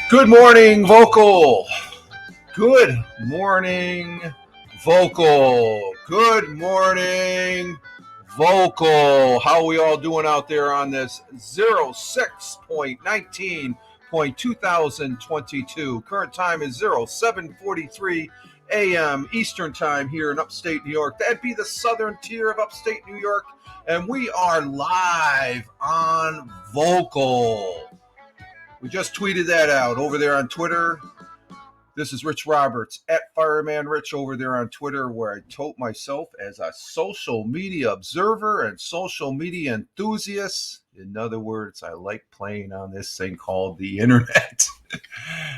Good morning, Vokl. Good morning, Vokl. Good morning, Vokl. How are we all doing out there on this 06.19.2022? Current time is 07:43 a.m. Eastern time here in upstate New York. That'd be the southern tier of upstate New York. And we are live on Vokl. We just tweeted that out over there on Twitter. This is Rich Roberts at Fireman Rich over there on Twitter, where I tote myself as a social media observer and social media enthusiast. In other words, I like playing on this thing called the internet.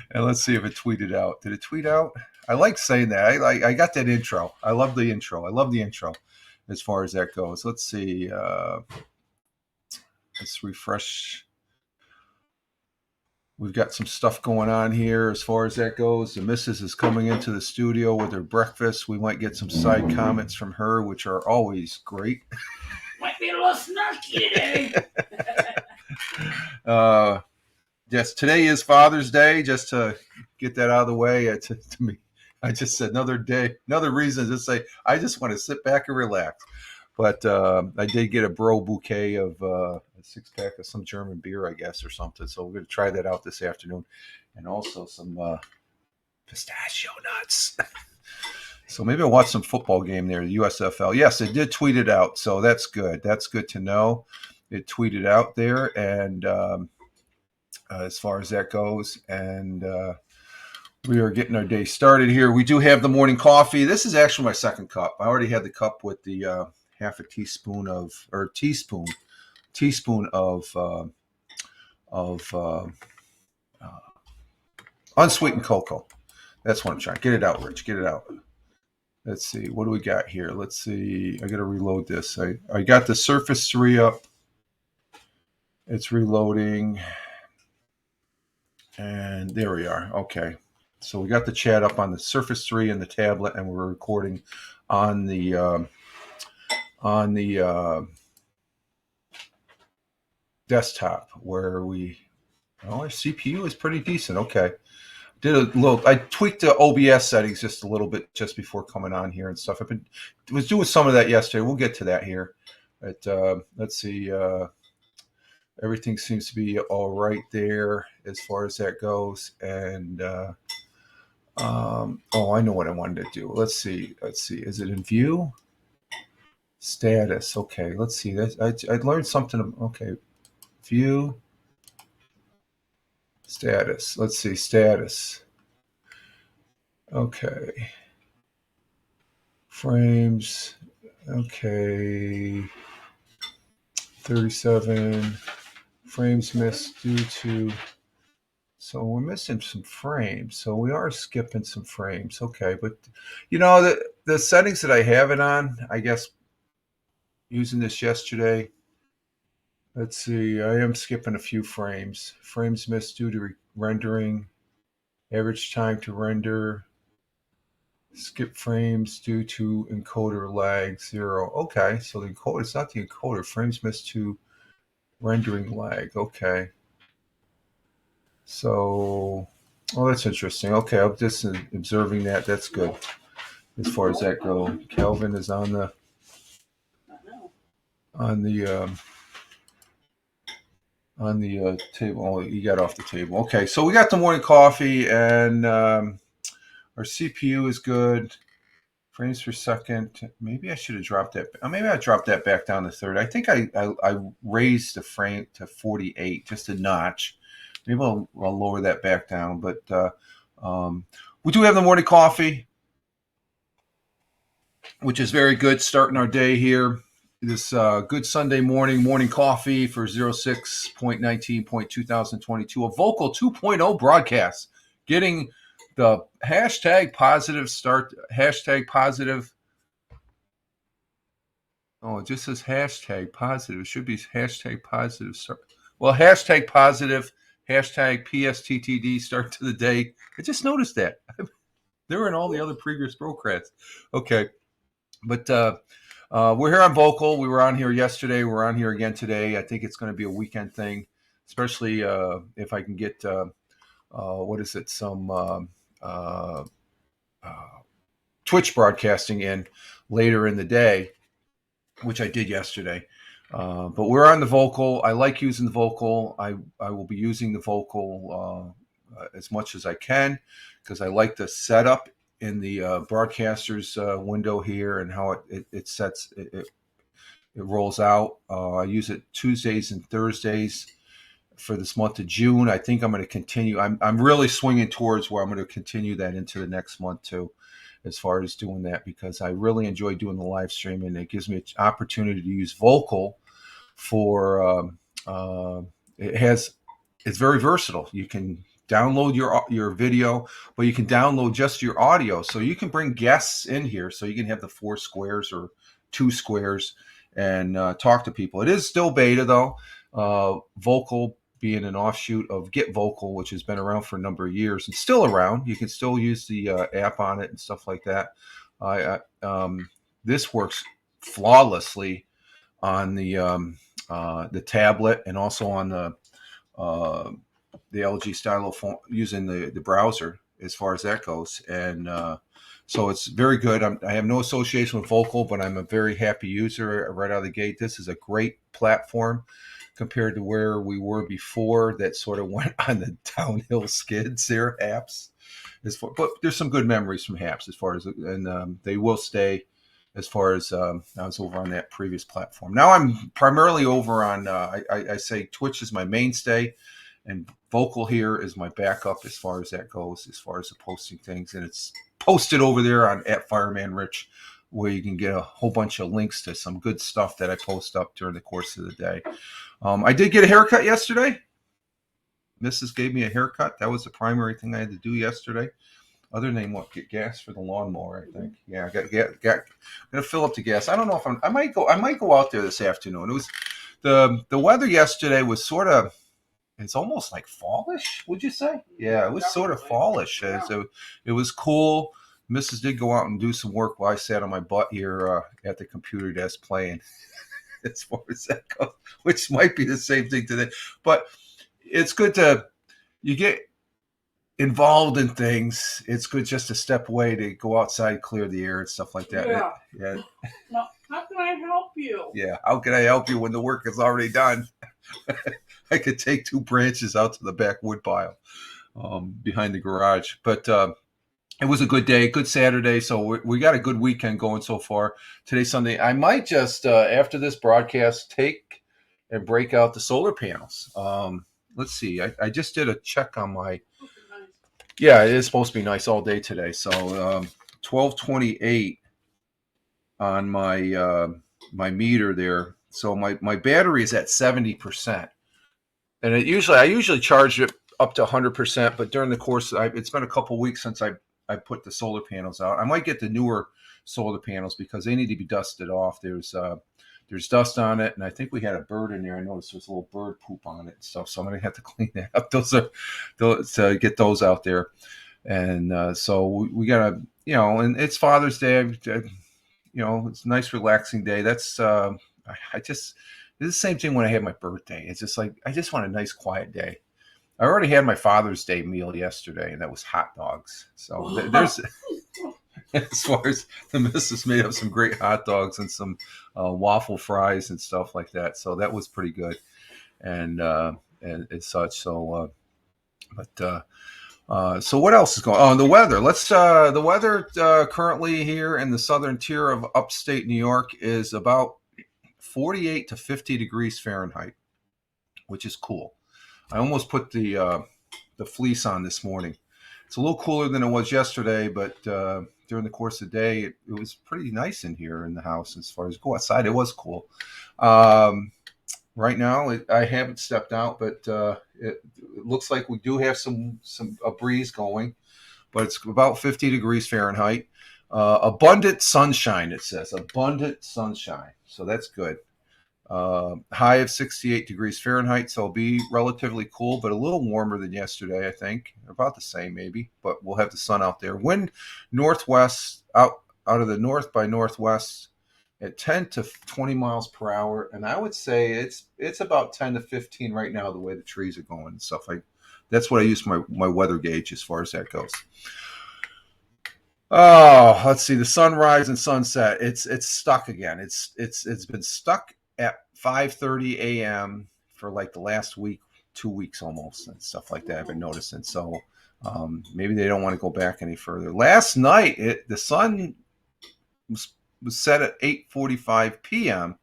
And let's see if it tweeted out. Did it tweet out? I like saying that. I got that intro. I love the intro. As far as that goes. Let's see. Let's refresh. We've got some stuff going on here as far as that goes. The missus is coming into the studio with her breakfast. We might get some side comments from her, which are always great. Might be a little snarky today. Yes, today is Father's Day. Just to get that out of the way, to me, I just said another day, another reason to say I just want to sit back and relax. But I did get a bro bouquet of a 6-pack of some German beer, I guess, or something. So we're going to try that out this afternoon. And also some pistachio nuts. So maybe I'll watch some football game there, the USFL. Yes, it did tweet it out. So that's good. That's good to know. It tweeted out there. And as far as that goes. And we are getting our day started here. We do have the morning coffee. This is actually my second cup. I already had the cup with the half a teaspoon of unsweetened cocoa. That's what I'm trying. Get it out, Rich. Get it out. Let's see. What do we got here? Let's see. I got to reload this. I got the Surface 3 up. It's reloading. And there we are. Okay. So we got the chat up on the Surface 3 and the tablet, and we're recording on the desktop where our CPU is pretty decent. Okay. I tweaked the OBS settings just a little bit just before coming on here and stuff. Was doing some of that yesterday. We'll get to that here. But let's see. Everything seems to be all right there as far as that goes. And I know what I wanted to do. Let's see. Is it in view? Status. Okay. Let's see. I learned something. Okay. View. Status. Let's see. Status. Okay. Frames. Okay. 37. Frames missed due to. So we're missing some frames. So we are skipping some frames. Okay. But, the settings that I have it on, I guess, using this yesterday. Let's see. I am skipping a few frames. Frames missed due to rendering. Average time to render. Skip frames due to encoder lag 0. Okay. So the encoder, it's not the encoder. Frames missed to rendering lag. Okay. So, that's interesting. Okay. I'm just observing that. That's good. As far as that goes. Calvin is on the table. Oh, you got off the table. Okay, so we got the morning coffee, and our CPU is good. Frames per second. Maybe I should have dropped that. Maybe I dropped that back down to 30. I think I raised the frame to 48, just a notch. Maybe I'll lower that back down. But We do have the morning coffee, which is very good, starting our day here. This good Sunday morning coffee for 06.19.2022, a Vokl 2.0 broadcast, getting the hashtag positive start, hashtag positive. Oh, it just says hashtag positive. It should be hashtag positive start. Well, hashtag positive, hashtag PSTTD start to the day. I just noticed that. They were in all the other previous broadcasts. Okay. But we're here on Vokl. We were on here yesterday. We're on here again today. I think it's going to be a weekend thing, especially if I can get, some Twitch broadcasting in later in the day, which I did yesterday. But we're on the Vokl. I like using the Vokl. I will be using the Vokl as much as I can because I like the setup in the broadcaster's window here and how it sets it rolls out. I use it Tuesdays and Thursdays for this month of June. I think I'm going to continue. I'm really swinging towards where I'm going to continue that into the next month too, as far as doing that, because I really enjoy doing the live stream and it gives me an opportunity to use Vokl for it's very versatile. You can download your video, but you can download just your audio. So you can bring guests in here. So you can have the 4 squares or 2 squares and talk to people. It is still beta though. Vokl being an offshoot of Get Vokl, which has been around for a number of years and still around. You can still use the app on it and stuff like that. This works flawlessly on the tablet and also on the LG Stylo phone using the browser as far as that goes. And so it's very good. I have no association with Vokl, but I'm a very happy user right out of the gate. This is a great platform compared to where we were before that sort of went on the downhill skids there, apps. But there's some good memories from apps as far as, and they will stay as far as I was over on that previous platform. Now I'm primarily over on, I say Twitch is my mainstay, and Vokl here is my backup as far as that goes, as far as the posting things. And it's posted over there on @FiremanRich, where you can get a whole bunch of links to some good stuff that I post up during the course of the day. I did get a haircut yesterday. Mrs. gave me a haircut. That was the primary thing I had to do yesterday. Other than what, get gas for the lawnmower, I think. Yeah, I'm gonna fill up the gas. I don't know if I might go out there this afternoon. It was the weather yesterday was sort of, it's almost like fallish, would you say? Yeah, it was sort of fallish. So it was cool. Mrs. did go out and do some work while I sat on my butt here at the computer desk playing, as far as that goes, which might be the same thing today. But it's good you get involved in things. It's good just to step away, to go outside, clear the air and stuff like that. Yeah. Now, how can I help you? Yeah. How can I help you when the work is already done? I could take 2 branches out to the back wood pile behind the garage. But it was a good day, good Saturday. So we got a good weekend going so far. Today's Sunday. I might just, after this broadcast, take and break out the solar panels. Let's see. I just did a check on my, yeah, it is supposed to be nice all day today. So 1228 on my my meter there. So my battery is at 70%, and I usually charge it up to 100%. But during the course, it's been a couple weeks since I put the solar panels out. I might get the newer solar panels because they need to be dusted off. There's dust on it, and I think we had a bird in there. I noticed there's a little bird poop on it and stuff, so I'm gonna have to clean that up. Those get those out there, and so we gotta, and it's Father's Day. It's a nice relaxing day. That's it's the same thing when I had my birthday. It's just like I just want a nice quiet day. I already had my Father's Day meal yesterday, and that was hot dogs. So there's. As far as the missus made up some great hot dogs and some waffle fries and stuff like that, so that was pretty good, and such. So, so what else is going on? Oh, the weather. The weather currently here in the southern tier of upstate New York is about 48 to 50 degrees Fahrenheit, which is cool. I almost put the fleece on this morning. It's a little cooler than it was yesterday, but during the course of the day, it was pretty nice in here in the house. As far as go outside, it was cool. Right now, I haven't stepped out, but it looks like we do have some a breeze going, but it's about 50 degrees Fahrenheit. Abundant sunshine, it says. Abundant sunshine. So that's good. High of 68 degrees Fahrenheit, so it'll be relatively cool, but a little warmer than yesterday, I think. About the same, maybe, but we'll have the sun out there. Wind northwest, out of the north by northwest at 10 to 20 miles per hour, and I would say it's about 10 to 15 right now, the way the trees are going and stuff. That's what I use my weather gauge as far as that goes. Oh, let's see, the sunrise and sunset. It's stuck again. It's been stuck at 5:30 a.m. for like the last week, 2 weeks almost, and stuff like that. I've been noticing. So maybe they don't want to go back any further. Last night, the sun was set at 8:45 p.m.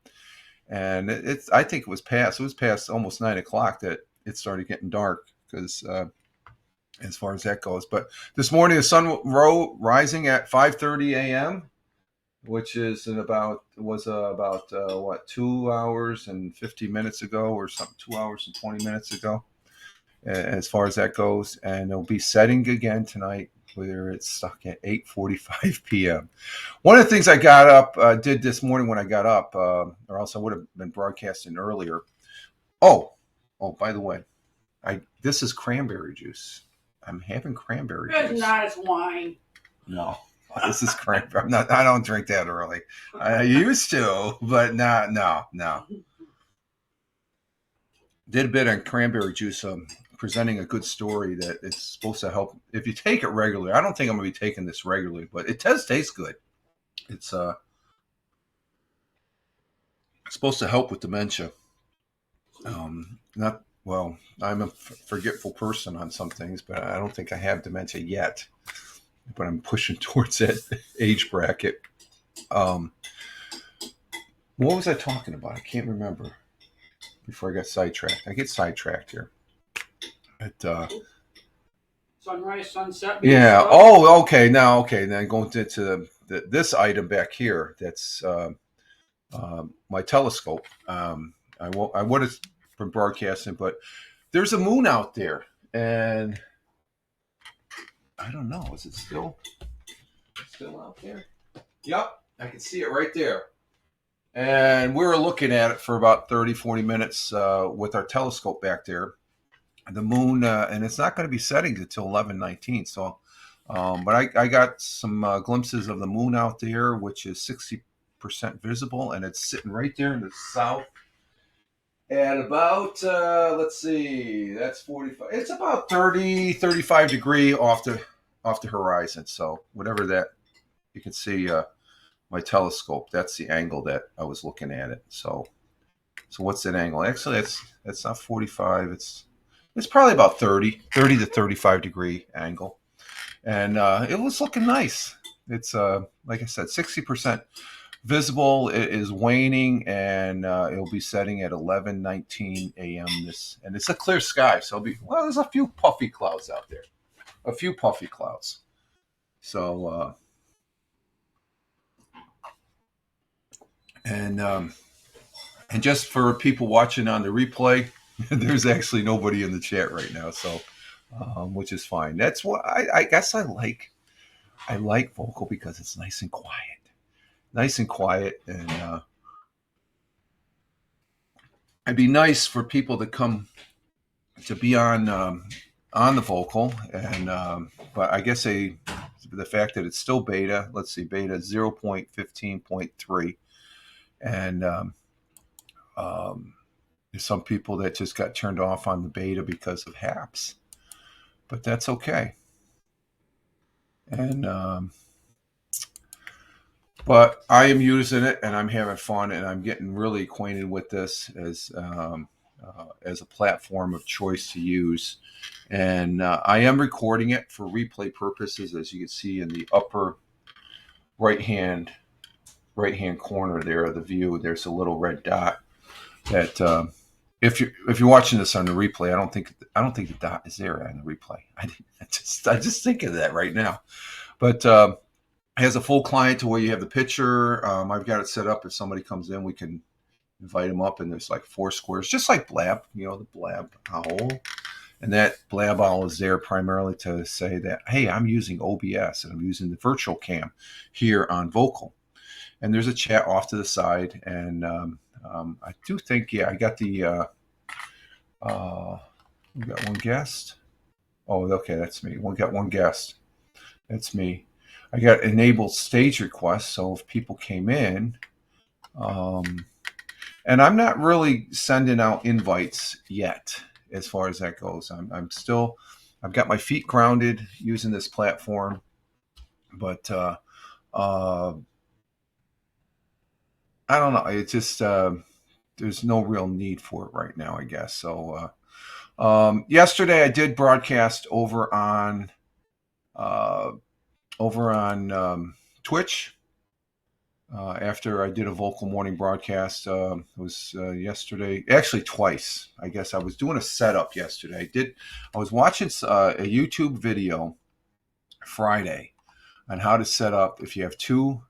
and I think it was past. It was past almost 9 o'clock that it started getting dark because. As far as that goes, but this morning the sun rising at 5:30 a.m., which is about 2 hours and 50 minutes ago, or something, 2 hours and 20 minutes ago, as far as that goes, and it'll be setting again tonight, where it's stuck at 8:45 p.m. One of the things I got up did this morning when I got up, or else I would have been broadcasting earlier. Oh, by the way, this is cranberry juice. I'm having cranberry juice. It's not as wine. No, this is cranberry. I don't drink that early. I used to, but no. Did a bit on cranberry juice, presenting a good story that it's supposed to help if you take it regularly. I don't think I'm going to be taking this regularly, but it does taste good. It's supposed to help with dementia. Well, I'm a forgetful person on some things, but I don't think I have dementia yet. But I'm pushing towards that age bracket. What was I talking about? I can't remember. Before I got sidetracked. I get sidetracked here. Sunrise, sunset. Yeah. Oh, okay. Now going into this item back here. That's my telescope. I would have been broadcasting, but there's a moon out there, and I don't know. Is it still out there? Yep, I can see it right there. And we were looking at it for about 30, 40 minutes with our telescope back there. The moon, and it's not going to be setting until 11:19. So, but I got some glimpses of the moon out there, which is 60% visible, and it's sitting right there in the south. At about, let's see, that's 45. It's about 30, 35 degree off the horizon. So whatever that, you can see my telescope. That's the angle that I was looking at it. So what's that angle? Actually, that's not 45. It's probably about 30 to 35 degree angle. And it was looking nice. It's, like I said, 60% visible. It is waning, and it'll be setting at 11:19 a.m. And it's a clear sky, so there's a few puffy clouds out there, So, and just for people watching on the replay, there's actually nobody in the chat right now, so which is fine. That's what I guess I like Vokl because it's nice and quiet, and it'd be nice for people to come to be on the Vokl, and but I guess the fact that it's still beta. Let's see, beta 0.15.3, and there's some people that just got turned off on the beta because of haps, but that's okay. And but I am using it, and I'm having fun, and I'm getting really acquainted with this as a platform of choice to use. And I am recording it for replay purposes, as you can see in the upper right hand corner there of the view. There's a little red dot that if you're watching this on the replay, I don't think the dot is there on the replay. I just think of that right now. But it has a full client to where you have the picture. I've got it set up. If somebody comes in, we can invite them up, and there's like 4 squares, just like Blab, the Blab owl. And that Blab owl is there primarily to say that, hey, I'm using OBS and I'm using the virtual cam here on Vokl. And there's a chat off to the side, and I do think, I got we got one guest. Oh, okay, that's me. We got one guest. That's me. I got enabled stage requests, so if people came in, and I'm not really sending out invites yet as far as that goes. I've got my feet grounded using this platform, but I don't know. It's just there's no real need for it right now, I guess. So yesterday I did broadcast over on Twitch. After I did a Vokl morning broadcast, it was yesterday. Actually, twice. I guess I was doing a setup yesterday. I was watching a YouTube video Friday on how to set up, if you have 2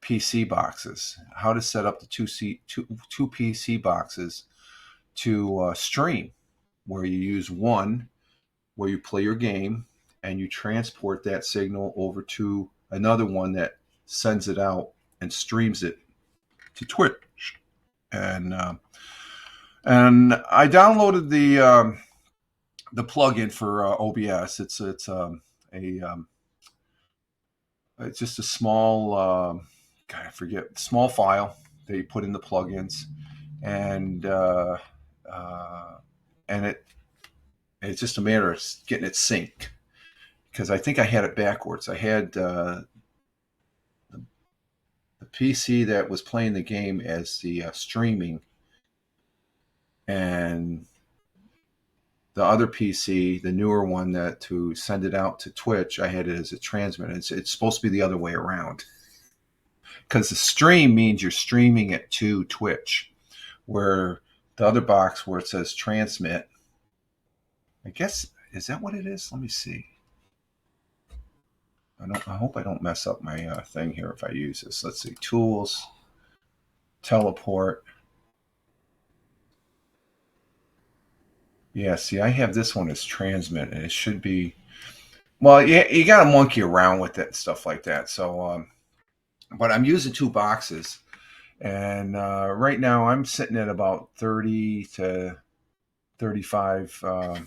PC boxes, how to set up the two PC boxes to stream, where you use one where you play your game and you transport that signal over to another one that sends it out and streams it to Twitch. And I downloaded the plugin for OBS. It's just a small I forget, small file that you put in the plugins, and it's just a matter of getting it synced, because I think I had it backwards. I had the PC that was playing the game as the streaming, and the other PC, the newer one, that to send it out to Twitch, I had it as a transmit. It's supposed to be the other way around, because the stream means you're streaming it to Twitch, where the other box where it says transmit, I guess, is that what it is? Let me see. I hope I don't mess up my thing here if I use this. Let's see, tools, teleport. Yeah, see, I have this one as transmit, and it should be. Well, yeah, you got to monkey around with it and stuff like that. So, but I'm using 2 boxes, and right now I'm sitting at about 30 to 35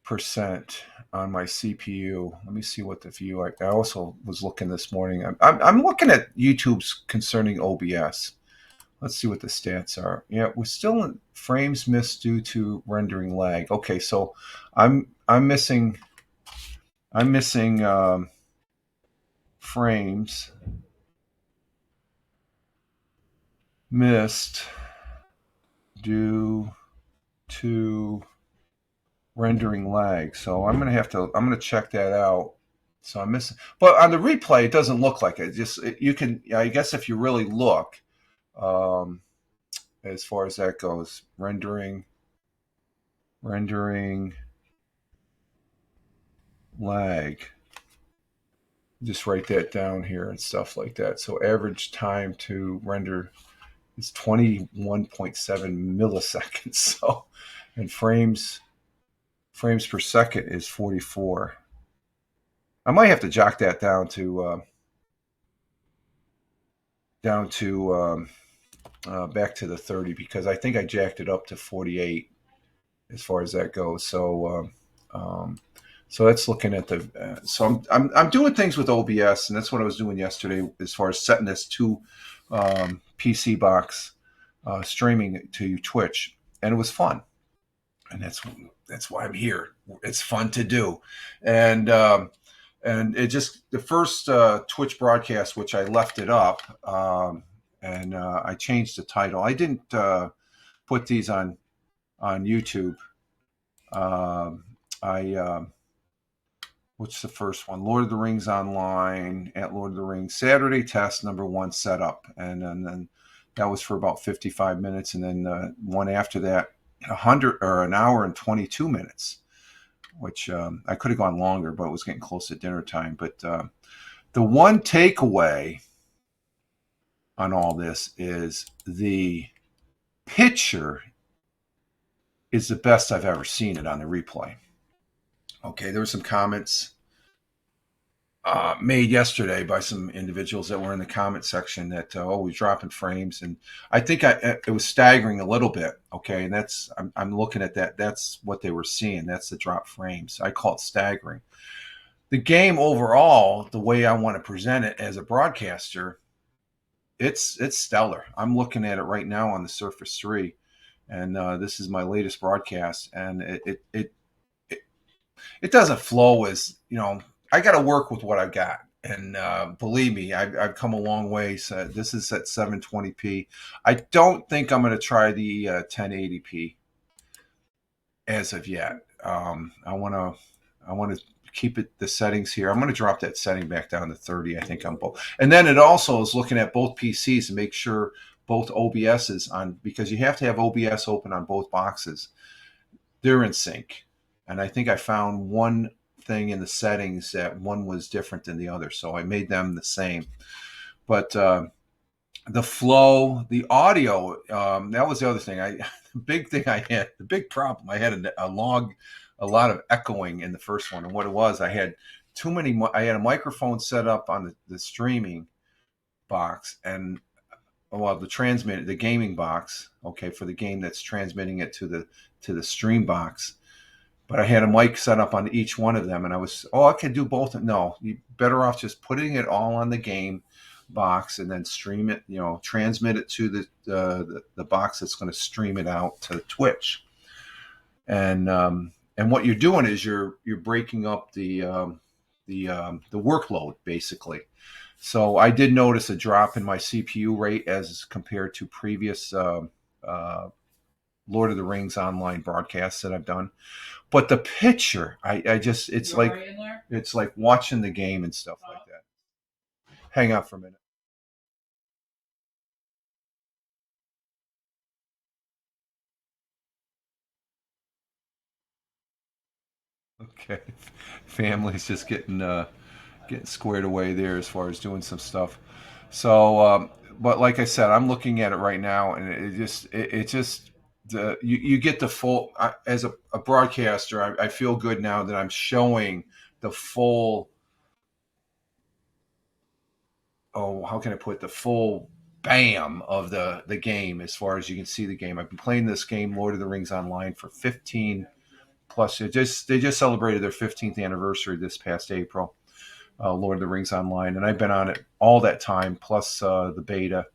percent on my CPU. Let me see what the view. I also was looking this morning. I'm looking at YouTube's concerning OBS. Let's see what the stats are. Yeah, we're still in frames missed due to rendering lag. Okay, so I'm missing frames missed due to rendering lag. So I'm gonna check that out. So I'm missing, but on the replay it doesn't look like it. You can, I guess, if you really look, as far as that goes, rendering lag. Just write that down here and stuff like that. So average time to render is 21.7 milliseconds. So, and frames per second is 44. I might have to jock that down to back to the 30, because I think I jacked it up to 48 as far as that goes. So so that's looking at the. So I'm doing things with OBS, and that's what I was doing yesterday as far as setting this 2 PC box streaming to Twitch, and it was fun, and that's why I'm here. It's fun to do, and it just, the first Twitch broadcast, which I left it up, and I changed the title. I didn't put these on YouTube. What's the first one? Lord of the Rings Online, at Lord of the Rings Saturday test number 1 setup, and then That was for about 55 minutes, and then one after that, 100 or an hour and 22 minutes, which I could have gone longer, but it was getting close to dinner time. But the one takeaway on all this is the picture is the best I've ever seen it on the replay. Okay, there were some comments made yesterday by some individuals that were in the comment section that we're dropping frames, and I think it was staggering a little bit. Okay, and I'm looking at that. That's what they were seeing. That's the drop frames. I call it staggering. The game overall, the way I want to present it as a broadcaster, it's stellar. I'm looking at it right now on the Surface 3, and this is my latest broadcast, and it doesn't flow as I got to work with what I've got, and believe me, I've come a long way. So this is at 720p. I don't think I'm going to try the 1080p as of yet. I want to keep it the settings here. I'm going to drop that setting back down to 30. I think on both, and then it also is looking at both PCs to make sure both OBS is on, because you have to have OBS open on both boxes. They're in sync, and I think I found one thing in the settings that one was different than the other, so I made them the same. But the flow, the audio, that was the other thing. The big thing I had, the big problem I had a lot of echoing in the first one, and what it was, I had a microphone set up on the streaming box, and the gaming box, okay, for the game that's transmitting it to the stream box. But I had a mic set up on each one of them, and I could do both. No, you're better off just putting it all on the game box and then stream it, transmit it to the box that's going to stream it out to Twitch. And what you're doing is you're breaking up the workload, basically. So I did notice a drop in my CPU rate as compared to previous Lord of the Rings online broadcasts that I've done. But the picture, it's like watching the game and stuff like that. Hang on for a minute. Okay, family's just getting squared away there as far as doing some stuff. So, but like I said, I'm looking at it right now, and you get the full. As a broadcaster, I feel good now that I'm showing the full. Oh, how can I put the full bam of the game as far as you can see the game. I've been playing this game, Lord of the Rings Online, for 15 plus. They just celebrated their 15th anniversary this past April. Lord of the Rings Online, and I've been on it all that time, plus the beta.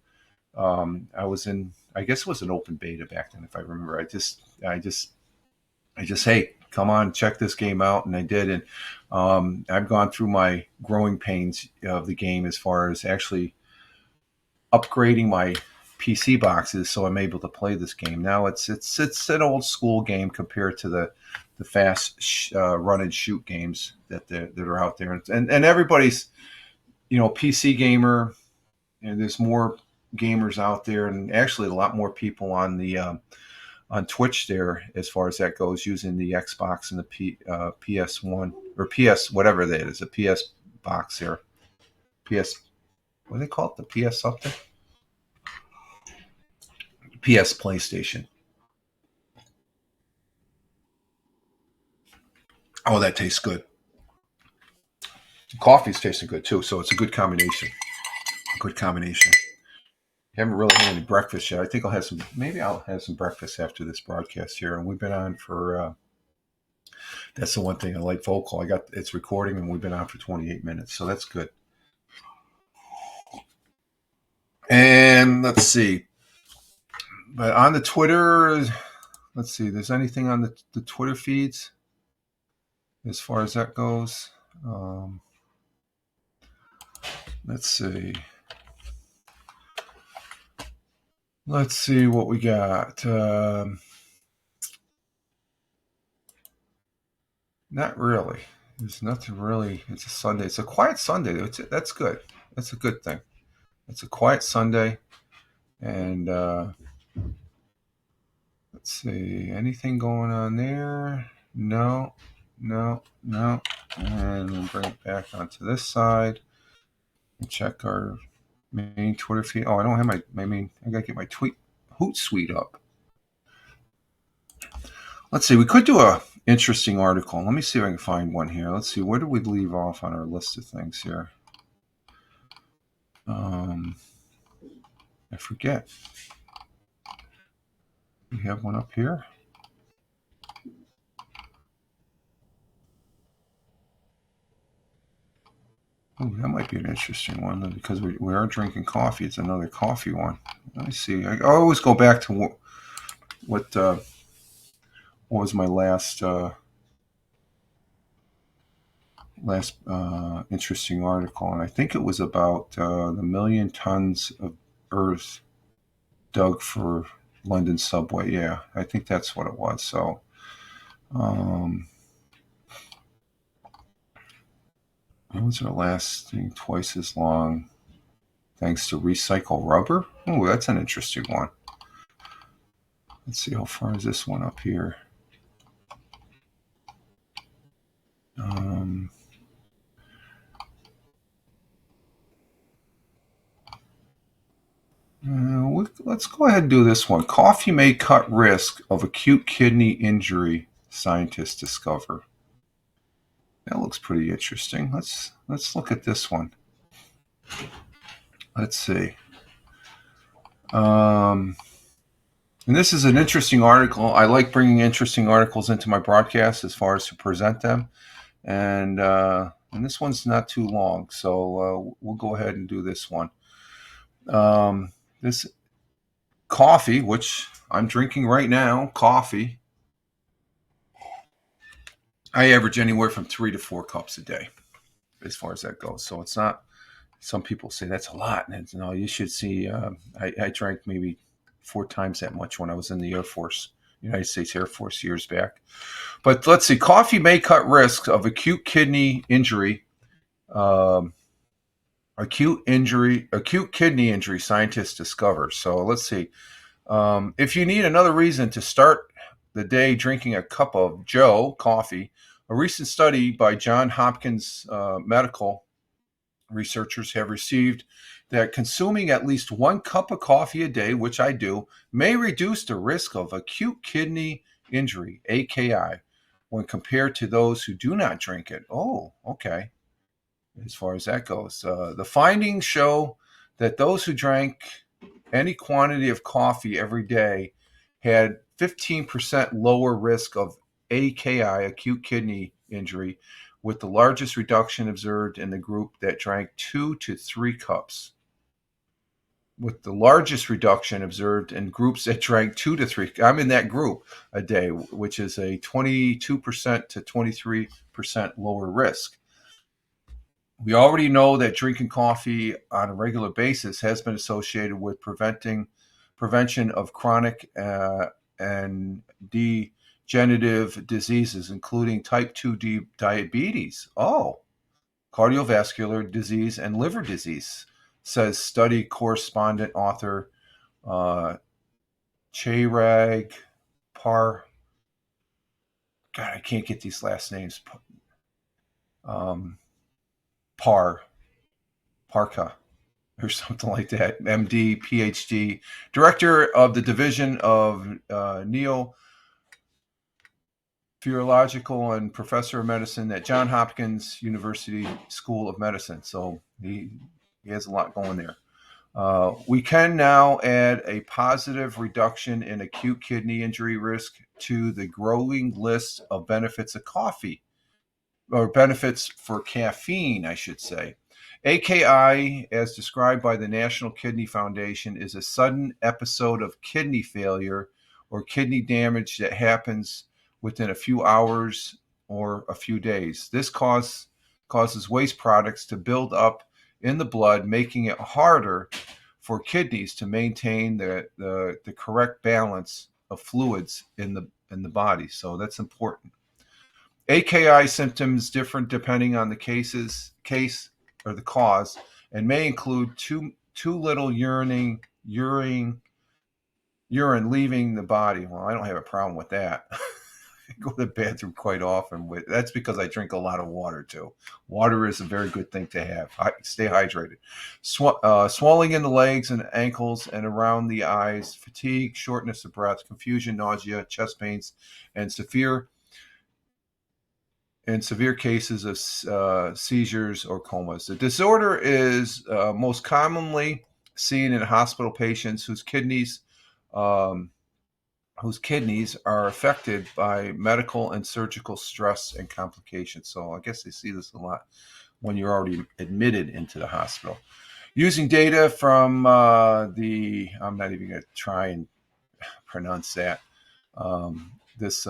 I was in, I guess it was an open beta back then, if I remember. I just, hey, come on, check this game out, and I did, and I've gone through my growing pains of the game as far as actually upgrading my PC boxes so I'm able to play this game. Now it's an old school game compared to the fast run and shoot games that are out there, and everybody's PC gamer, and there's more gamers out there, and actually a lot more people on the on Twitch there as far as that goes, using the Xbox and the PS1 or PS whatever that is, a PS box here, PS, what do they call it, the PS something, PS PlayStation. Oh, that tastes good. Coffee's tasting good too, so it's a good combination. Good combination. Haven't really had any breakfast yet. I think I'll have some breakfast after this broadcast here. And we've been on for, that's the one thing I like Vokl. It's recording, and we've been on for 28 minutes, so that's good. And let's see. But on the Twitter, let's see, there's anything on the Twitter feeds as far as that goes. Let's see. Let's see what we got. Not really. There's nothing really. It's a Sunday. It's a quiet Sunday. That's good. That's a good thing. It's a quiet Sunday. And let's see, anything going on there? No, no, no. And we'll bring it back onto this side and check our main Twitter feed. Oh, I don't have my main. I gotta get my Hootsuite up. Let's see. We could do a interesting article. Let me see if I can find one here. Let's see. Where did we leave off on our list of things here? I forget. We have one up here. Oh, that might be an interesting one because we are drinking coffee. It's another coffee one. Let me see. I always go back to what was my last interesting article, and I think it was about the million tons of earth dug for London subway. Yeah, I think that's what it was. So, ones are lasting twice as long thanks to recycle rubber. Oh, that's an interesting one. Let's see, how far is this one up here? Let's go ahead and do this one. Coffee may cut risk of acute kidney injury, scientists discover. That looks pretty interesting. Let's look at this one. Let's see. And this is an interesting article. I like bringing interesting articles into my broadcast as far as to present them. And this one's not too long, so we'll go ahead and do this one. This coffee, which I'm drinking right now, coffee, I average anywhere from 3 to 4 cups a day as far as that goes. So it's not, some people say that's a lot. And no, you should see, I drank maybe 4 times that much when I was in the Air Force, United States Air Force years back. But let's see, coffee may cut risks of acute kidney injury. Acute kidney injury, scientists discover. So let's see. If you need another reason to start the day drinking a cup of Joe coffee, a recent study by Johns Hopkins medical researchers have received that consuming at least 1 cup of coffee a day, which I do, may reduce the risk of acute kidney injury, AKI, when compared to those who do not drink it. Oh, okay. As far as that goes, the findings show that those who drank any quantity of coffee every day had 15% lower risk of AKI, acute kidney injury, with the largest reduction observed in the group that drank 2 to 3 cups. With the largest reduction observed in groups that drank 2 to 3, I'm in that group a day, which is a 22% to 23% lower risk. We already know that drinking coffee on a regular basis has been associated with prevention of chronic and degenerative diseases, including type 2 diabetes, cardiovascular disease, and liver disease, says study correspondent author Chirag Par. God, I can't get these last names. Parka or something like that, MD, PhD, director of the Division of Neophysiological and professor of medicine at Johns Hopkins University School of Medicine. So he has a lot going there. We can now add a positive reduction in acute kidney injury risk to the growing list of benefits of coffee, or benefits for caffeine, I should say. AKI, as described by the National Kidney Foundation, is a sudden episode of kidney failure or kidney damage that happens within a few hours or a few days. This causes waste products to build up in the blood, making it harder for kidneys to maintain the correct balance of fluids in the body. So that's important. AKI symptoms different depending on the case or the cause, and may include too little urinating urine leaving the body. Well, I don't have a problem with that. I go to the bathroom quite often. That's because I drink a lot of water too. Water is a very good thing to have. Stay hydrated. Swelling in the legs and ankles and around the eyes, fatigue, shortness of breath, confusion, nausea, chest pains, and severe cases of seizures or comas. The disorder is most commonly seen in hospital patients um, whose kidneys are affected by medical and surgical stress and complications. So I guess they see this a lot when you're already admitted into the hospital. Using data from I'm not even going to try and pronounce that, this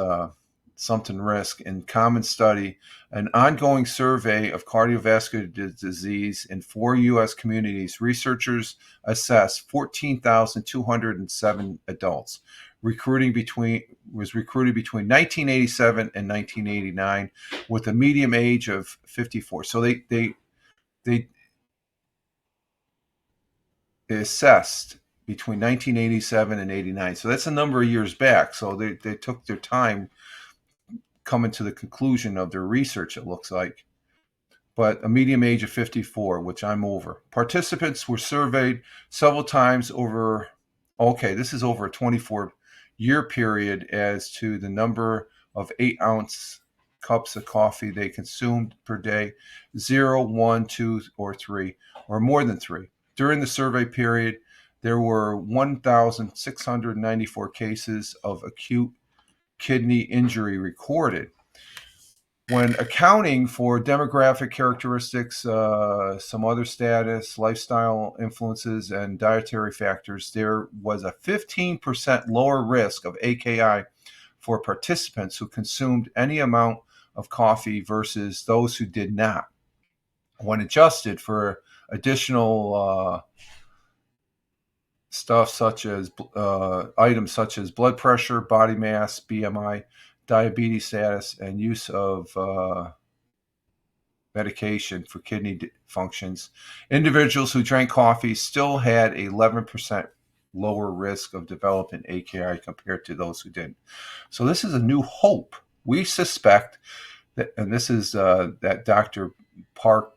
something risk in common study, an ongoing survey of cardiovascular disease in 4 U.S. communities, researchers assessed 14,207 adults recruited between 1987 and 1989 with a median age of 54. So they assessed between 1987 and 89. So that's a number of years back. So they took their time coming to the conclusion of their research, it looks like. But a median age of 54, which I'm over. Participants were surveyed several times over, this is over a 24-year period, as to the number of 8-ounce cups of coffee they consumed per day, 0, 1, 2, or 3, or more than 3. During the survey period, there were 1,694 cases of acute kidney injury recorded. When accounting for demographic characteristics, some other status, lifestyle influences, and dietary factors, there was a 15% lower risk of AKI for participants who consumed any amount of coffee versus those who did not. When adjusted for additional stuff such as items such as blood pressure, body mass, BMI, diabetes status, and use of medication for kidney functions, individuals who drank coffee still had 11% lower risk of developing AKI compared to those who didn't. So this is a new hope. We suspect that, and this is that Dr. Parka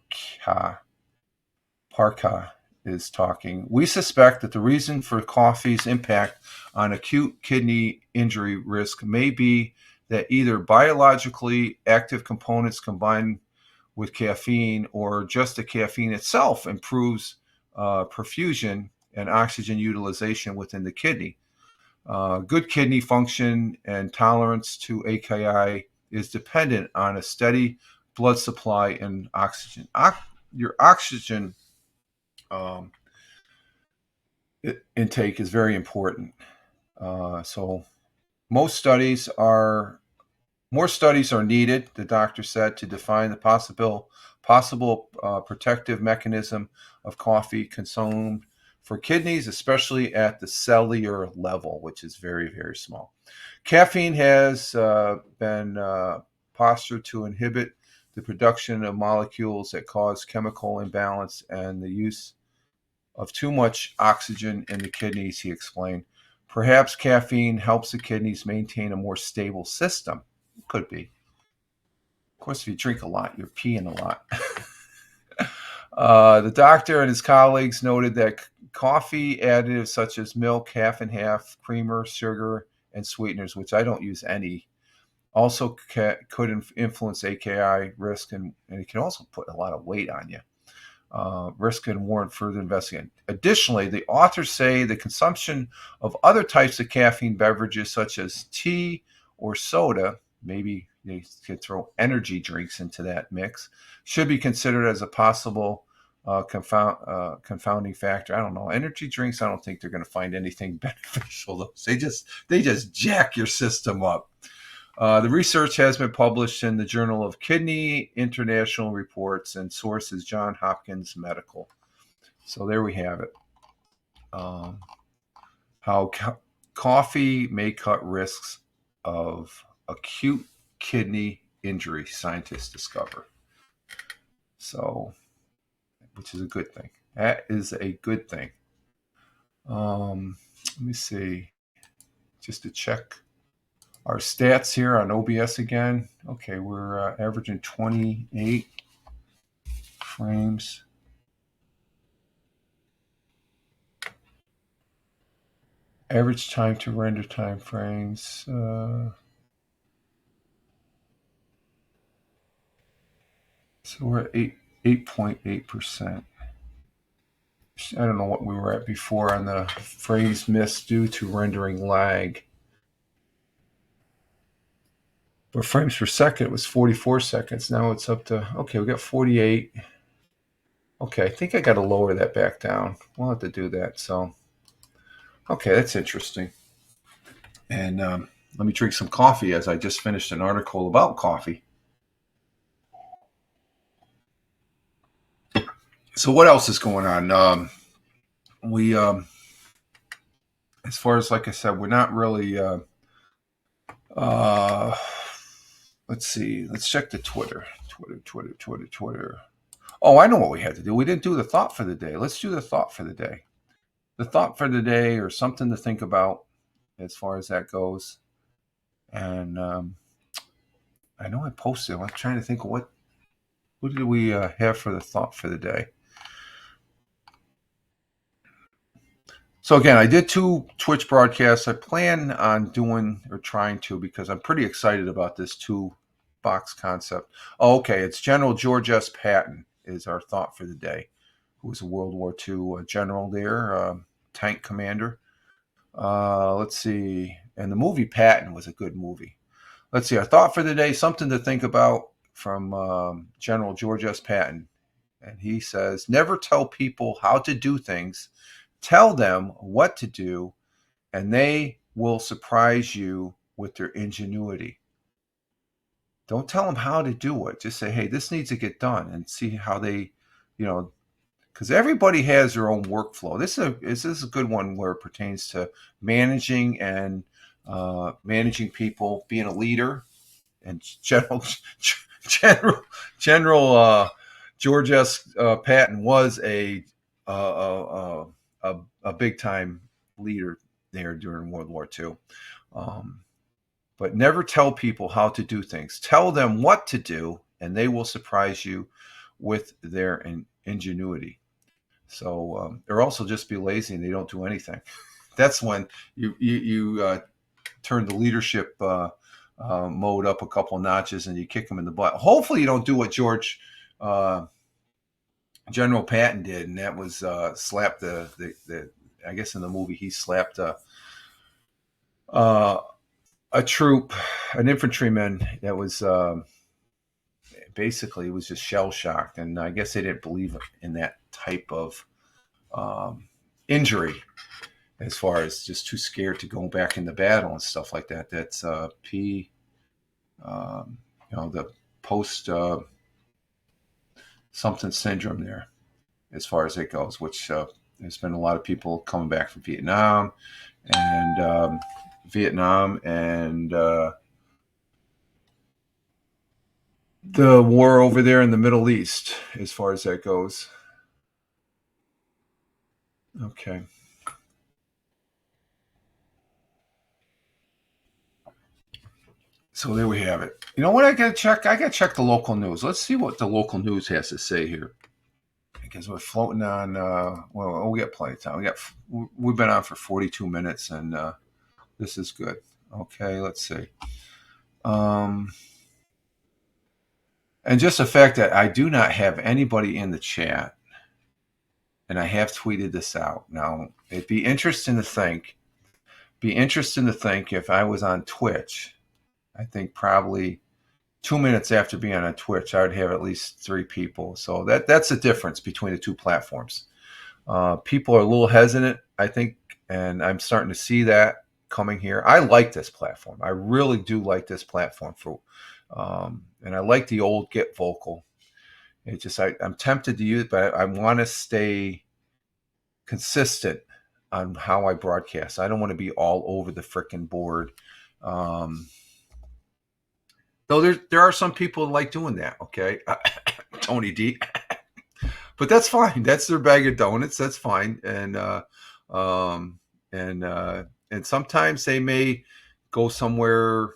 is talking. We suspect that the reason for coffee's impact on acute kidney injury risk may be that either biologically active components combined with caffeine, or just the caffeine itself improves perfusion and oxygen utilization within the kidney. Good kidney function and tolerance to AKI is dependent on a steady blood supply and oxygen. Your oxygen intake is very important. So more studies are needed, the doctor said, to define the possible protective mechanism of coffee consumed for kidneys, especially at the cellular level, which is very, very small. Caffeine has been postured to inhibit the production of molecules that cause chemical imbalance and the use of too much oxygen in the kidneys, he explained. Perhaps caffeine helps the kidneys maintain a more stable system. Could be. Of course, if you drink a lot, you're peeing a lot. The doctor and his colleagues noted that coffee additives such as milk, half and half, creamer, sugar, and sweeteners, which I don't use any, also could influence AKI risk, and it can also put a lot of weight on you. Risk and warrant further investigation. Additionally, the authors say the consumption of other types of caffeine beverages, such as tea or soda, maybe they could throw energy drinks into that mix, should be considered as a possible confounding factor. I don't know. Energy drinks, I don't think they're going to find anything beneficial. They just jack your system up. The research has been published in the Journal of Kidney International Reports, and source is Johns Hopkins Medical. So there we have it. How coffee may cut risks of acute kidney injury, scientists discover. So, which is a good thing. That is a good thing. Let me see, just to check our stats here on OBS again. Okay, we're averaging 28 frames. Average time to render time frames. So we're at 8.8%. I don't know what we were at before on the frames missed due to rendering lag. But frames per second, it was 44 seconds. Now it's up to, okay, we got 48. Okay, I think I got to lower that back down. We'll have to do that. So, okay, that's interesting. And let me drink some coffee as I just finished an article about coffee. So what else is going on? We, as far as, like I said, we're not really, let's see, let's check the Twitter. Oh, I know what we had to do. We didn't do the thought for the day. Let's do the thought for the day. The thought for the day, or something to think about as far as that goes. And I know I posted. I'm trying to think of what did we have for the thought for the day. So again, I did 2 Twitch broadcasts. I plan on doing, or trying to, because I'm pretty excited about this 2-box concept. Oh, okay, it's General George S. Patton is our thought for the day, who was a World War II general there, tank commander. Let's see. And the movie Patton was a good movie. Let's see. Our thought for the day, something to think about from General George S. Patton. And he says, never tell people how to do things. Tell them what to do, and they will surprise you with their ingenuity. Don't tell them how to do it. Just say, hey, this needs to get done, and see how they, because everybody has their own workflow. This is a good one where it pertains to managing and managing people, being a leader, and General George S. Patton was a big time leader there during World War II. But never tell people how to do things. Tell them what to do, and they will surprise you with their ingenuity. So, or also just be lazy and they don't do anything. That's when you turn the leadership mode up a couple notches and you kick them in the butt. Hopefully, you don't do what General Patton did, and that was slap the. I guess in the movie he slapped a troop, an infantryman that was basically was just shell shocked, and I guess they didn't believe in that type of injury, as far as just too scared to go back into battle and stuff like that. That's the post something syndrome there, as far as it goes, which there's been a lot of people coming back from Vietnam and the war over there in the Middle East, as far as that goes. Okay. So there we have it. You know what I gotta check? I gotta check the local news. Let's see what the local news has to say here. Because we're floating on, we got plenty of time. We've been on for 42 minutes, and this is good. Okay, let's see. And just the fact that I do not have anybody in the chat, and I have tweeted this out. Now, it'd be interesting to think if I was on Twitch. I think probably 2 minutes after being on Twitch, I would have at least 3 people. So that's the difference between the 2 platforms. People are a little hesitant, I think, and I'm starting to see that coming here. I like this platform. I really do like this platform and I like the old Get Vokl. It just I'm tempted to use it, but I want to stay consistent on how I broadcast. I don't want to be all over the frickin' board. Though there are some people that like doing that, okay? Tony D. But that's fine. That's their bag of donuts. That's fine. And um, and sometimes they may go somewhere.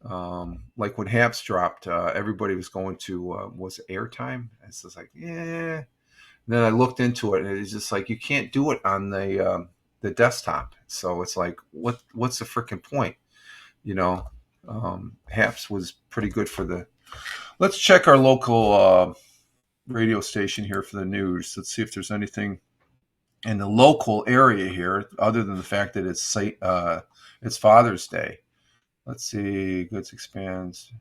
Like when Haps dropped, everybody was going to was it airtime. It's just like, yeah. And then I looked into it, and it's just like you can't do it on the desktop. So it's like, what's the freaking point? You know, Haps was pretty good for the. Let's check our local radio station here for the news. Let's see if there's anything in the local area here, other than the fact that it's Father's Day. Let's see. Goods expands.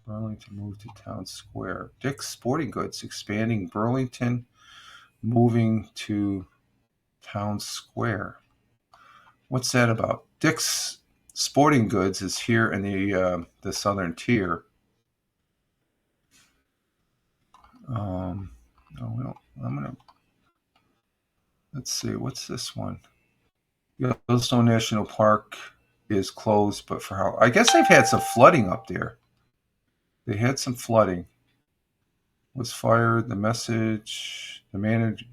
Burlington moved to Town Square. Dick's Sporting Goods expanding Burlington, moving to Town Square. What's that about? Dick's Sporting Goods is here in the southern tier. No, we don't. I'm gonna. Let's see. What's this one? Yellowstone National Park is closed, but for how? I guess they've had some flooding up there. They had some flooding. Was fired. The message. The manager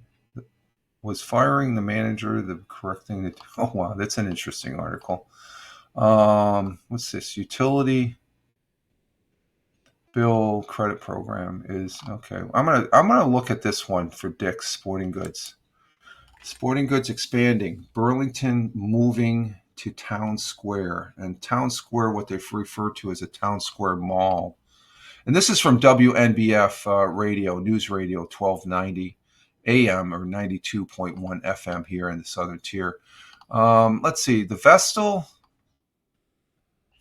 was firing the manager the correct thing to do. Oh wow, that's an interesting article. What's this? Utility bill credit program is okay. I'm gonna look at this one for Dick's Sporting Goods. Sporting Goods expanding. Burlington moving to Town Square. And Town Square, what they've referred to as a Town Square Mall. And this is from WNBF Radio, News Radio 1290 AM or 92.1 FM here in the Southern Tier. Let's see. The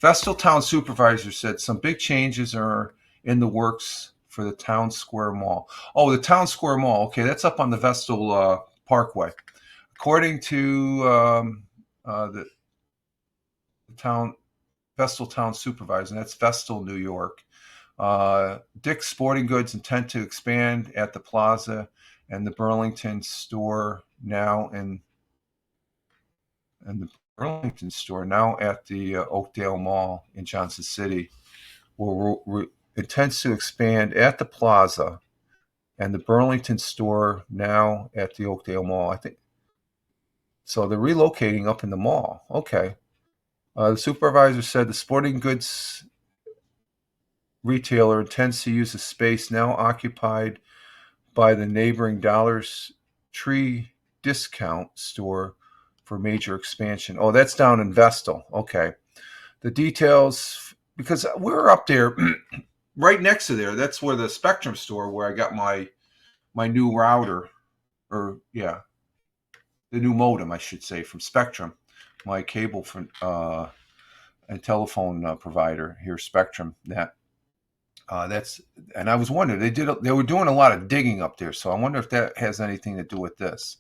Vestal Town Supervisor said some big changes are in the works for the Town Square Mall. Oh, the Town Square Mall. Okay, that's up on the Vestal Parkway. According to the Vestal Town Supervisor, and that's Vestal, New York, Dick's Sporting Goods intend to expand at the Plaza and the Burlington store now the Burlington store now at the Oakdale Mall in Johnson City intends to expand at the Plaza and the Burlington store now at the Oakdale Mall. I think so. They're relocating up in the mall. Okay. The supervisor said the sporting goods retailer intends to use the space now occupied by the neighboring Dollar Tree discount store for major expansion. Oh, that's down in Vestal. Okay. The details, because we're up there right next to there. That's where the Spectrum store, where I got my new router, or yeah, the new modem, I should say, from Spectrum, my cable from and telephone provider here, Spectrum. That's, and I was wondering, they were doing a lot of digging up there, so I wonder if that has anything to do with this.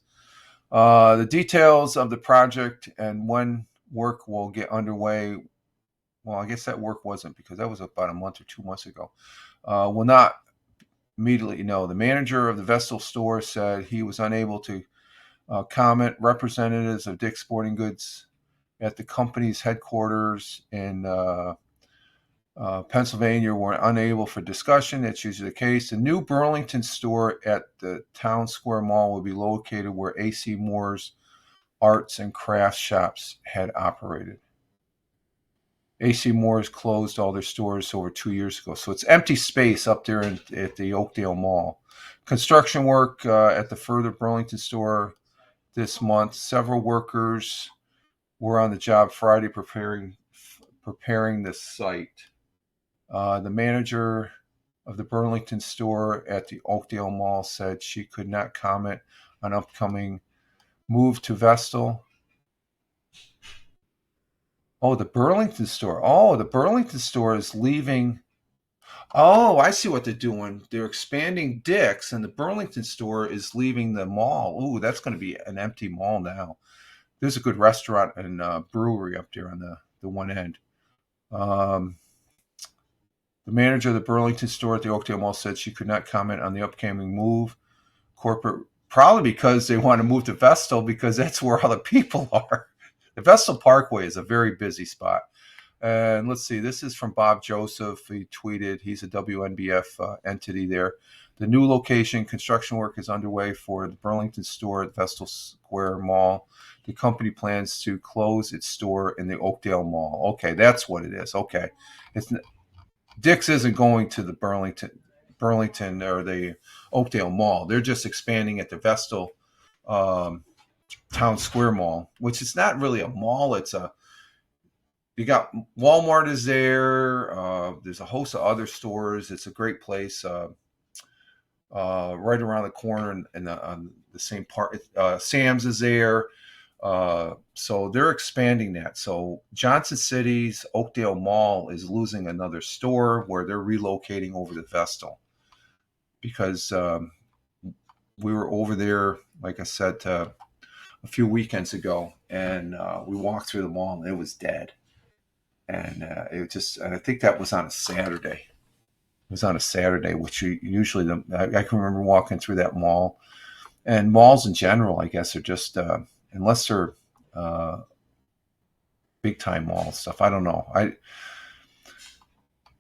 The details of the project and when work will get underway. Well, I guess that work wasn't, because that was about a month or 2 months ago. Will not immediately know. The manager of the Vestal store said he was unable to comment. Representatives of Dick's Sporting Goods at the company's headquarters in Pennsylvania were unable for discussion. That's usually the case. The new Burlington store at the Town Square Mall will be located where A.C. Moore's arts and crafts shops had operated. A.C. Moore's closed all their stores over 2 years ago, so it's empty space up there at the Oakdale Mall. Construction work at the further Burlington store this month. Several workers were on the job Friday preparing the site. The manager of the Burlington store at the Oakdale Mall said she could not comment on upcoming move to Vestal. Oh, the Burlington store. Oh, the Burlington store is leaving. Oh, I see what they're doing. They're expanding Dick's, and the Burlington store is leaving the mall. Ooh, that's going to be an empty mall now. There's a good restaurant and brewery up there on the one end. The manager of the Burlington store at the Oakdale Mall said she could not comment on the upcoming move. Corporate, probably because they want to move to Vestal, because that's where all the people are. The Vestal Parkway is a very busy spot. And let's see, this is from Bob Joseph. He tweeted, he's a WNBF entity there. The new location construction work is underway for the Burlington store at Vestal Square Mall. The company plans to close its store in the Oakdale Mall. Okay, that's what it is. Okay, it's Dick's isn't going to the Burlington or the Oakdale Mall. They're just expanding at the Vestal um, Town Square Mall, which is not really a mall. It's a you got Walmart is there. There's a host of other stores. It's a great place. Right around the corner on the same part. Sam's is there. So they're expanding that. So Johnson City's Oakdale Mall is losing another store where they're relocating over to Vestal because we were over there, like I said, a few weekends ago, and we walked through the mall and it was dead. And and I think that was on a Saturday. It was on a Saturday, which usually I can remember walking through that mall, and malls in general, I guess, are just unless they're big time mall stuff. I don't know.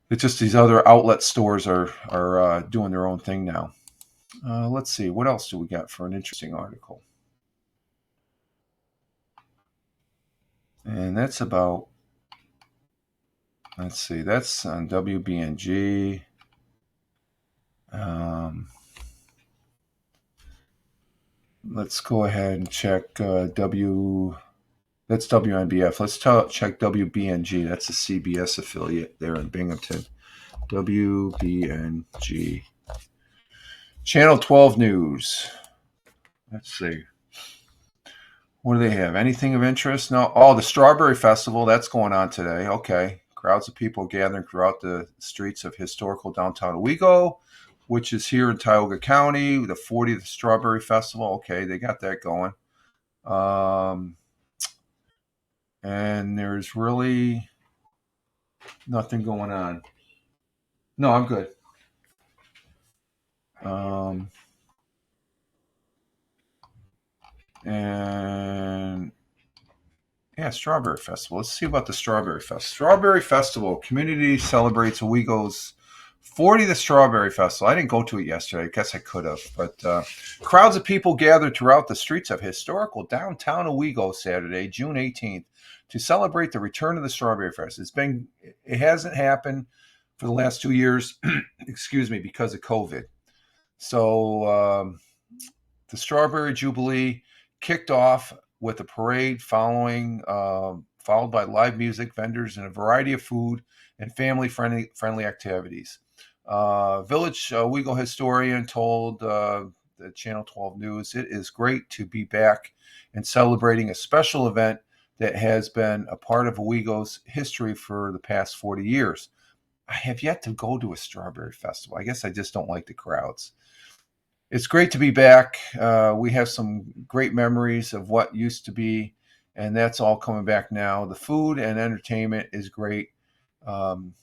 It's just these other outlet stores are doing their own thing now. Let's see, what else do we got for an interesting article? And that's about. Let's see, that's on WBNG. Let's go ahead and check That's WNBF. Let's check WBNG. That's a CBS affiliate there in Binghamton. WBNG. Channel 12 News. Let's see. What do they have? Anything of interest? No. Oh, the Strawberry Festival. That's going on today. Okay. Crowds of people gathering throughout the streets of historical downtown Owego, which is here in Tioga County. The 40th Strawberry Festival. Okay, they got that going. And there's really nothing going on. No, I'm good. And yeah, Strawberry Festival. Let's see about the Strawberry Festival. Strawberry Festival. Community celebrates Owego's 40th Strawberry Festival. I didn't go to it yesterday. I guess I could have. But crowds of people gathered throughout the streets of historical downtown Owego Saturday, June 18th, to celebrate the return of the Strawberry Fest. It hasn't happened for the last 2 years, excuse me, because of COVID. So the Strawberry Jubilee kicked off with a parade followed by live music, vendors, and a variety of food and family-friendly activities. Village Owego historian told the Channel 12 News, "It is great to be back and celebrating a special event that has been a part of Owego's history for the past 40 years. I have yet to go to a Strawberry Festival. I guess I just don't like the crowds. It's great to be back. We have some great memories of what used to be, and that's all coming back now. The food and entertainment is great. The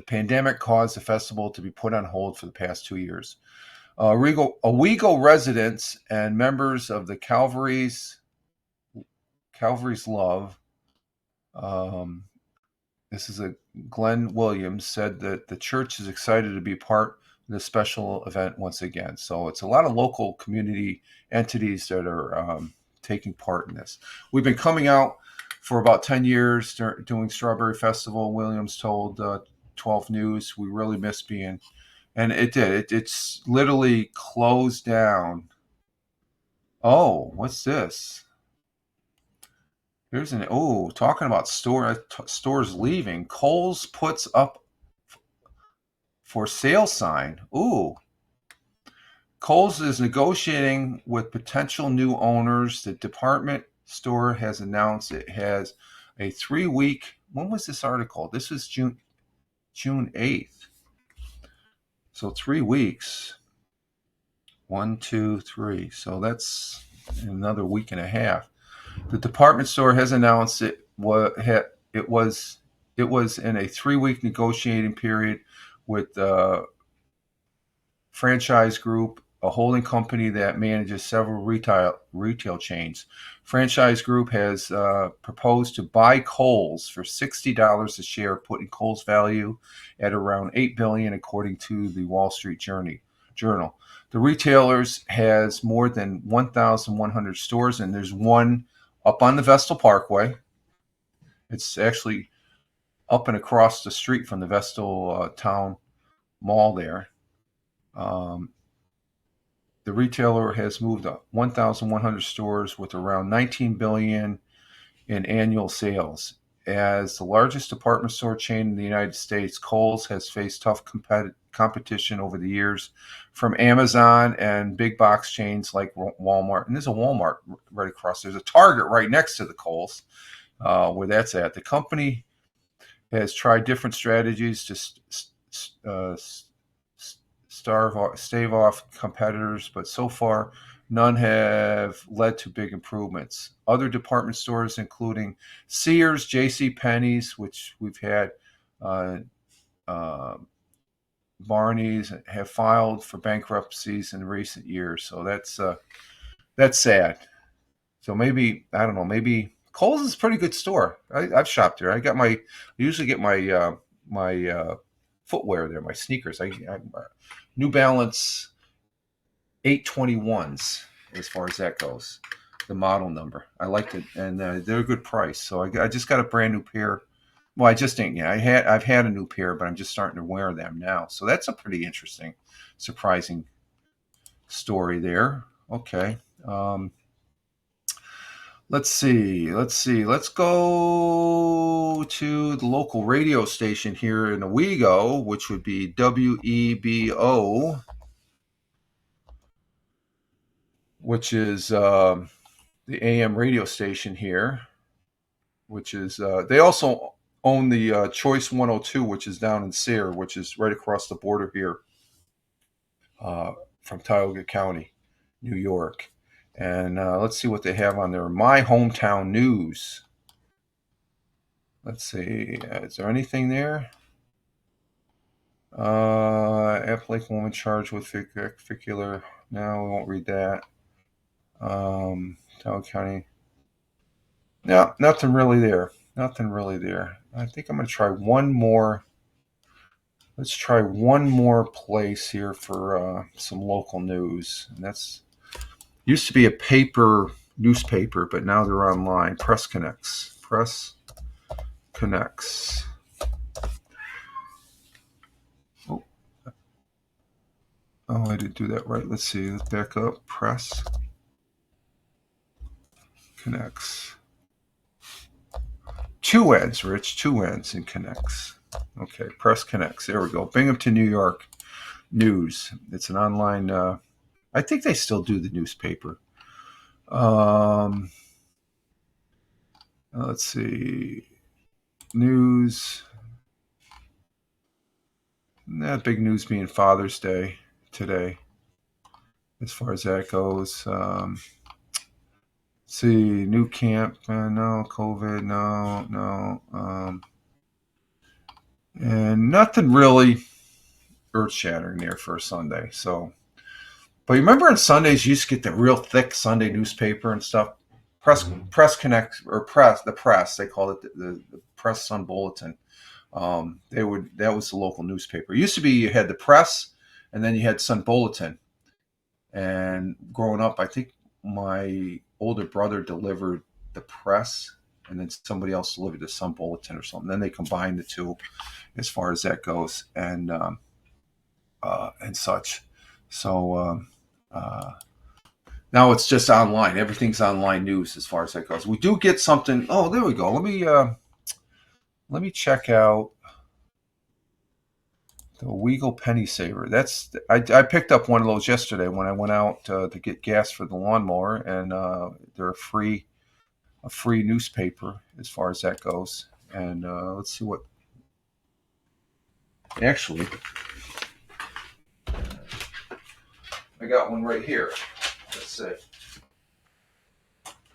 pandemic caused the festival to be put on hold for the past 2 years. Owego residents and members of the Calvary's Love, this is a Glenn Williams, said that the church is excited to be part of this special event once again. So it's a lot of local community entities that are taking part in this. We've been coming out for about 10 years doing Strawberry Festival. Williams told 12 News, we really miss being, and it did. It's literally closed down. Oh, what's this? Talking about stores leaving. Kohl's puts up for sale sign. Ooh. Kohl's is negotiating with potential new owners. The department store has announced it has a 3-week. When was this article? This was June 8th. So 3 weeks. 1, 2, 3. So that's another week and a half. The department store has announced it was in a 3-week negotiating period with Franchise Group, a holding company that manages several retail chains. Franchise Group has proposed to buy Kohl's for $60 a share, putting Kohl's value at around $8 billion, according to the Wall Street Journal. Journal. The retailers has more than 1,100 stores, and there's one up on the Vestal Parkway. It's actually up and across the street from the Vestal Town Mall there. The retailer has moved up 1,100 stores with around 19 billion in annual sales. As the largest department store chain in the United States, Kohl's has faced tough competition over the years from Amazon and big box chains like Walmart. And there's a Walmart right across. There's a Target right next to the Kohl's, where that's at. The company has tried different strategies to stave off competitors, but so far none have led to big improvements. Other department stores, including Sears, J.C. Penney's, which we've had, Barney's, have filed for bankruptcies in recent years. So that's sad. So maybe, I don't know, maybe Kohl's is a pretty good store. I've shopped there. I usually get my footwear there, my sneakers. I New Balance 821s as far as that goes, the model number. I liked it, and they're a good price. So I just got a brand new pair. Well, I just didn't. I've had a new pair, but I'm just starting to wear them now. So that's a pretty interesting, surprising story there. Okay. Let's see. Let's go to the local radio station here in Owego, which would be WEBO, which is the AM radio station here, which is they also own the Choice 102, which is down in Sayre, which is right across the border here from Tioga County, New York. And let's see what they have on there. My Hometown News. Let's see. Is there anything there? Appalachian woman charged with vehicular. No, we won't read that. Tioga County. No, nothing really there. Nothing really there. I think I'm going to try one more. Let's try one more place here for some local news. And that's used to be a paper newspaper, but now they're online. Press Connects. Press Connects. Oh, I didn't do that right. Let's see. Let's back up. Press Connects. Two N's, Rich. Two N's in Connects. Okay. Press Connects. There we go. Binghamton, New York News. It's an online. I think they still do the newspaper. Let's see. News. That big news being Father's Day today, as far as that goes. See, new camp. No, COVID. No. And nothing really earth-shattering there for a Sunday. So, but you remember on Sundays you used to get the real thick Sunday newspaper and stuff. Press Connect, or the press. They called it the Press Sun Bulletin. That was the local newspaper. It used to be you had the press, and then you had Sun Bulletin. And growing up, I think my older brother delivered the press, and then somebody else delivered the Sun Bulletin or something. Then they combined the two, as far as that goes, and such. So now it's just online. Everything's online news as far as that goes. We do get something. Oh, there we go. Let me check out the Owego Penny Saver. I picked up one of those yesterday when I went out to get gas for the lawnmower, and they're a free newspaper as far as that goes. And let's see what. Actually, I got one right here. Let's see.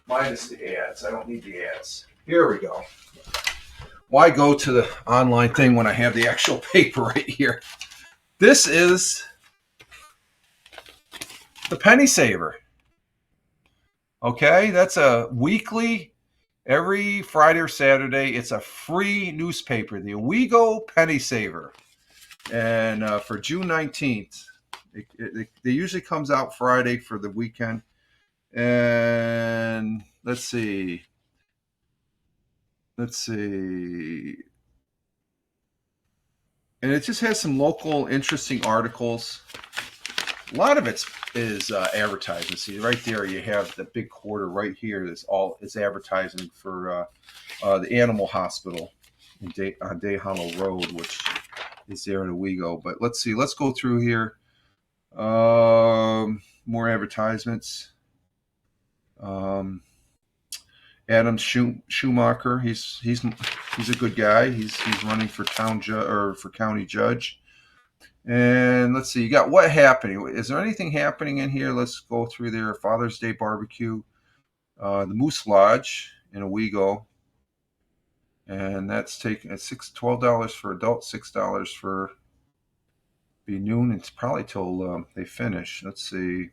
Minus the ads. I don't need the ads. Here we go. Why go to the online thing when I have the actual paper right here? This is the Penny Saver. Okay, that's a weekly, every Friday or Saturday. It's a free newspaper, the Owego Penny Saver. And for June 19th, They usually comes out Friday for the weekend. And let's see, and it just has some local interesting articles. A lot of it is advertising. See, right there, you have the big quarter right here. Is advertising for the animal hospital on Day Hollow Road, which is there in Owego. But let's see. Let's go through here. More advertisements. Adam Schumacher. He's a good guy. He's running for for county judge. And let's see. You got what happening? Is there anything happening in here? Let's go through there. Father's Day barbecue, the Moose Lodge in Owego, and that's taking at $12 for adults, $6 for be noon. It's probably till they finish. Let's see.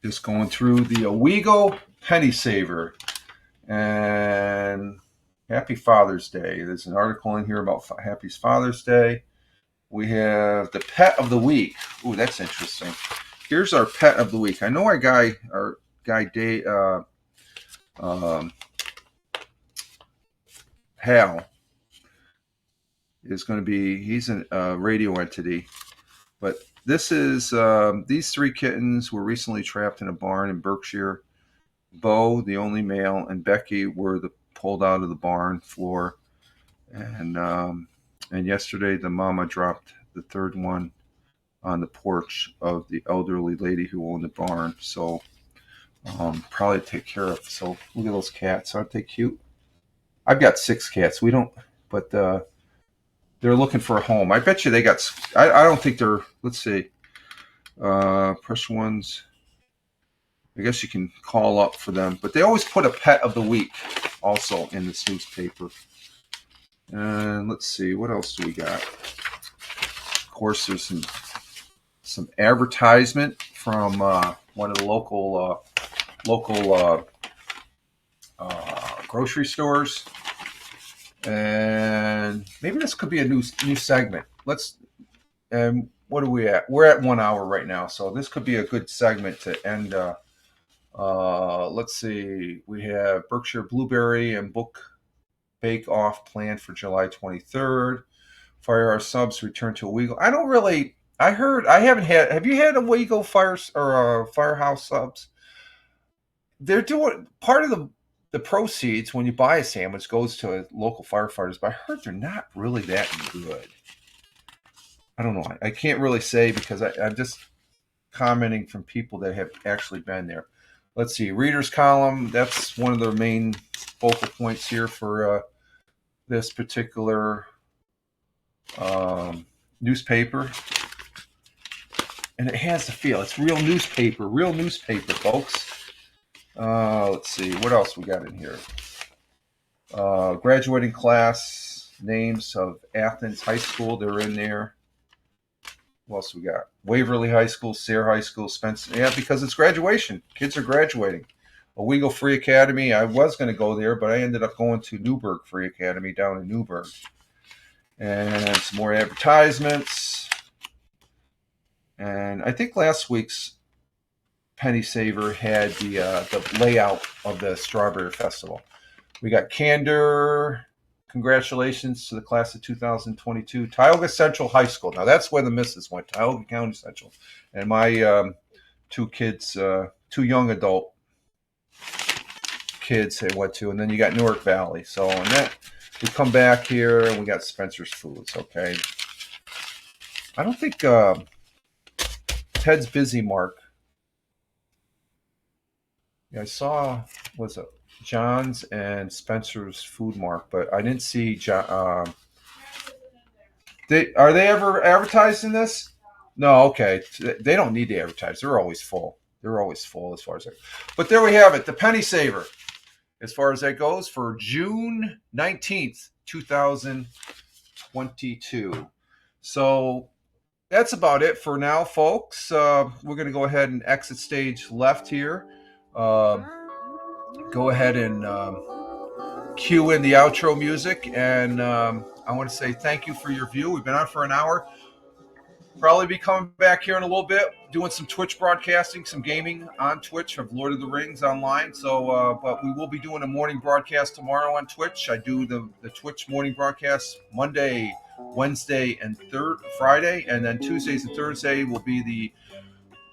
Just going through the Owego Penny Saver and Happy Father's Day. There's an article in here about Happy Father's Day. We have the pet of the week. Ooh, that's interesting. Here's our pet of the week. I know our guy Dave, Hal is going to be. He's a radio entity, but this is these three kittens were recently trapped in a barn in Berkshire. Bo, the only male, and Becky were pulled out of the barn floor, and yesterday the mama dropped the third one on the porch of the elderly lady who owned the barn. So probably take care of. So look at those cats. Aren't they cute? I've got 6 cats. We don't, but they're looking for a home. I bet you they got. I don't think they're. Let's see. Press ones. I guess you can call up for them, but they always put a pet of the week also in this newspaper. And let's see, what else do we got? Of course, there's some advertisement from one of the local grocery stores, and maybe this could be a new segment. What are we at? We're at 1 hour right now, so this could be a good segment to end. Let's see. We have Berkshire Blueberry and Book Bake Off planned for July 23rd. Fire subs return to Owego. I don't really. I haven't had. Have you had Owego Firehouse subs? They're doing part of the proceeds when you buy a sandwich goes to local firefighters, but I heard they're not really that good. I don't know. I can't really say because I'm just commenting from people that have actually been there. Let's see, readers column. That's one of the main focal points here for this particular newspaper. And it has the feel. It's real newspaper, folks. Let's see, what else we got in here? Graduating class names of Athens High School. They're in there. What else we got? Waverly High School, Sayre High School, Spencer. Yeah, because it's graduation. Kids are graduating. Owego Free Academy. I was going to go there, but I ended up going to Newburgh Free Academy down in Newburgh. And some more advertisements. And I think last week's Penny Saver had the layout of the Strawberry Festival. We got Candor. Congratulations to the class of 2022, Tioga Central High School. Now that's where the missus went, Tioga County Central, and my 2 kids, 2 young adult kids they went to, and then you got Newark Valley. So and that we come back here and we got Spencer's Foods. Okay, I don't think Ted's Busy Mark. Yeah, I saw was it John's and Spencer's Food Mark, but I didn't see John. Are they ever advertising this? No, okay. They don't need to advertise. They're always full. They're always full as far as that. But there we have it, the Penny Saver, as far as that goes, for June 19th, 2022. So that's about it for now, folks. We're going to go ahead and exit stage left here. Go ahead and cue in the outro music. And I want to say thank you for your view. We've been on for an hour. Probably be coming back here in a little bit, doing some Twitch broadcasting, some gaming on Twitch of Lord of the Rings online. So, but we will be doing a morning broadcast tomorrow on Twitch. I do the Twitch morning broadcast Monday, Wednesday, and Friday, and then Tuesdays and Thursday will be the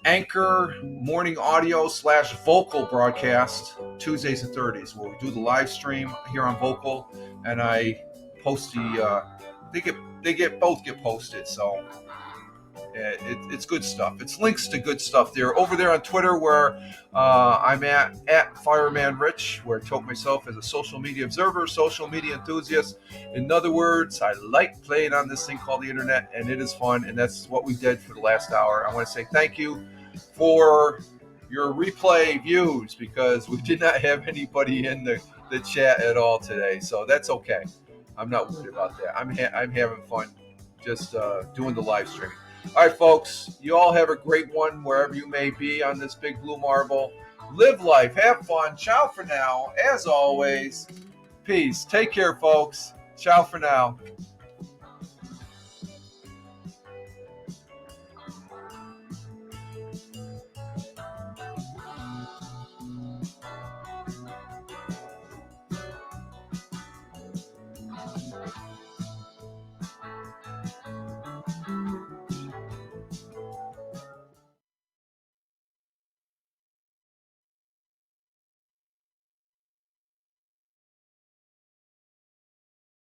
Anchor morning audio / Vokl broadcast Tuesdays and Thursdays, where we do the live stream here on Vokl, and I post the they both get posted. So it's good stuff. It's links to good stuff there. Over there on Twitter, where I'm at Fireman Rich, where I took myself as a social media observer, social media enthusiast. In other words, I like playing on this thing called the internet, and it is fun, and that's what we did for the last hour. I want to say thank you for your replay views, because we did not have anybody in the chat at all today, so that's okay. I'm not worried about that. I'm having fun just doing the live streaming. All right, folks, you all have a great one wherever you may be on this big blue marble. Live life, have fun. Ciao for now. As always, peace. Take care, folks. Ciao for now.